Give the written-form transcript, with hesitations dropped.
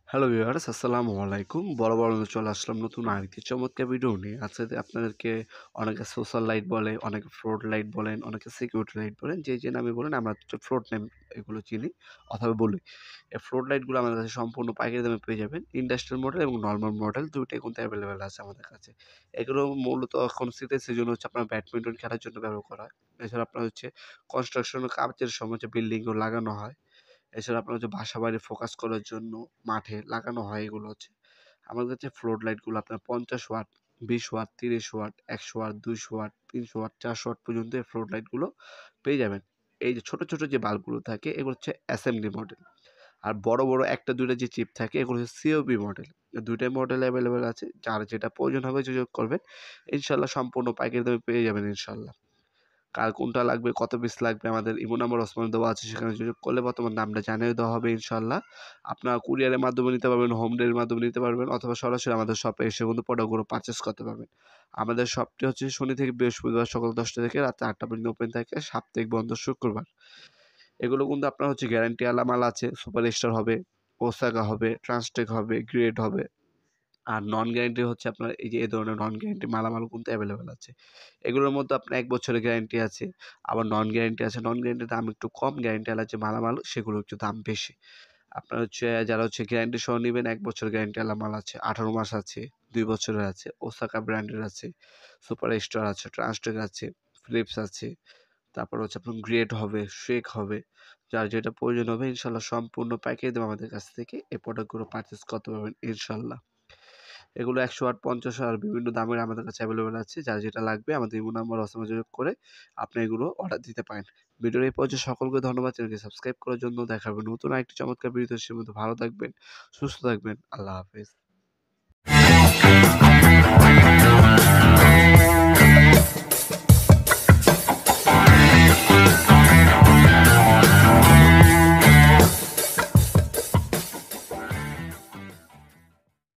Hello viewers, আসসালামু আলাইকুম। বরাবর চলে আসলাম নতুন আরেকটি চমৎকার ভিডিও নিয়ে। আজকে আপনাদেরকে অনেকে সোশ্যাল লাইট বলে, অনেকে ফ্লোট লাইট বলেন, অনেকে সিকিউরিটি লাইট বলেন। যে নামে বলেন আমরা হচ্ছে ফ্লোট নেম এগুলো চিনি অথবা বলি। এই ফ্লোট লাইটগুলো আমাদের কাছে সম্পূর্ণ পাইকারি দামে পেয়ে যাবেন। ইন্ডাস্ট্রিয়াল মডেল এবং নরমাল মডেল ২ টাই কিন্তু অ্যাভেলেবেল আছে আমাদের কাছে। এগুলো মূলত এখন শীতের সিজন হচ্ছে আপনার ব্যাডমিন্টন খেলার জন্য ব্যবহার করা হয়। এছাড়া আপনার হচ্ছে কনস্ট্রাকশন কাজের সময় যে বিল্ডিংগুলো লাগানো হয়, এছাড়া আপনার হচ্ছে বাসাবাড়ি ফোকাস করার জন্য মাঠে লাগানো হয় এগুলো হচ্ছে। আমার কাছে ফ্লোর লাইটগুলো আপনার ৫০ watt, ২০ watt, ৩০ watt, ১০০ watt, ২০০ watt, ৩০০ watt, ৪০০ watt পর্যন্ত এই ফ্লোর লাইটগুলো পেয়ে যাবেন। এই যে ছোট যে বাল্বগুলো থাকে এগুলো হচ্ছে অ্যাসেম্বলি মডেল। আর বড় ১ টা ২ টা যে চিপ থাকে এগুলো হচ্ছে সিওবি মডেল। ২ টাই মডেল অ্যাভেলেবেল আছে। যার যেটা প্রয়োজন হবে যোগাযোগ করবেন। ইনশাআল্লাহ সম্পূর্ণ পাইকারি দামে পেয়ে যাবেন ইনশাআল্লাহ। কার কোনটা লাগবে, কত পিস লাগবে আমাদের ইমো নাম্বার ওসমানে দেওয়া আছে, সেখানে যোগাযোগ করলে বর্তমান দামটা জানিয়ে দেওয়া হবে ইনশাআল্লাহ। আপনারা কুরিয়ারের মাধ্যমে নিতে পারবেন, হোম ডেলিভারির মাধ্যমে নিতে পারবেন অথবা সরাসরি আমাদের শপে এসে কিন্তু প্রোডাক্টগুলো পারচেজ করতে পারবেন। আমাদের শপটি হচ্ছে শনি থেকে বৃহস্পতিবার সকাল ১০টা থেকে রাত ৮টা পর্যন্ত ওপেন থাকে, সাপ্তাহিক বন্ধ শুক্রবার। এগুলো কিন্তু আপনার হচ্ছে গ্যারান্টি আলা মাল আছে, সুপার স্টার হবে, ওসাকা হবে, ট্রান্সটেক হবে, গ্রেড হবে। আর নন গ্যারান্টি হচ্ছে আপনার এই যে ধরনের নন গ্যারান্টি মালামালও কিন্তু অ্যাভেলেবেল আছে। এগুলোর মধ্যে আপনার ১ বছরের গ্যারান্টি আছে, আবার নন গ্যারান্টি আছে। নন গ্যারান্টির দাম একটু কম, গ্যারান্টি আলা যে মালামাল সেগুলো একটু দাম বেশি। আপনার হচ্ছে যারা হচ্ছে গ্যারান্টি সহ নিবেন ১ বছর গ্যারান্টি আলা মাল আছে, ১৮ মাস আছে, ২ বছরের আছে, ওসাকা ব্র্যান্ডের আছে, সুপার স্টার আছে, ট্রান্সটেক আছে, ফিলিপস আছে। তারপর হচ্ছে আপনার গ্রেড হবে, শেক হবে। যার যেটা প্রয়োজন হবে ইনশাআল্লাহ সম্পূর্ণ পাইকারি দামে আমাদের কাছ থেকে এই প্রোডাক্টগুলো পারচেজ করতে পারবেন ইনশাআল্লাহ। এগুলো ১০০ ওয়াট, ৫০ ওয়াট বিভিন্ন দামের আমাদের কাছে অ্যাভেলেবেল আছে। যার যেটা লাগবে আমাদের ইমো নাম্বার হোয়াটসঅ্যাপে যোগাযোগ করে আপনি এগুলো অর্ডার দিতে পারেন। ভিডিওর এই পর্যায়ে সকলকে ধন্যবাদ। চ্যানেলটি সাবস্ক্রাইব করার জন্য। দেখা হবে নতুন আরেকটি চমৎকার ভিডিওতে। সে পর্যন্ত ভালো থাকবেন, সুস্থ থাকবেন। আল্লাহ হাফেজ।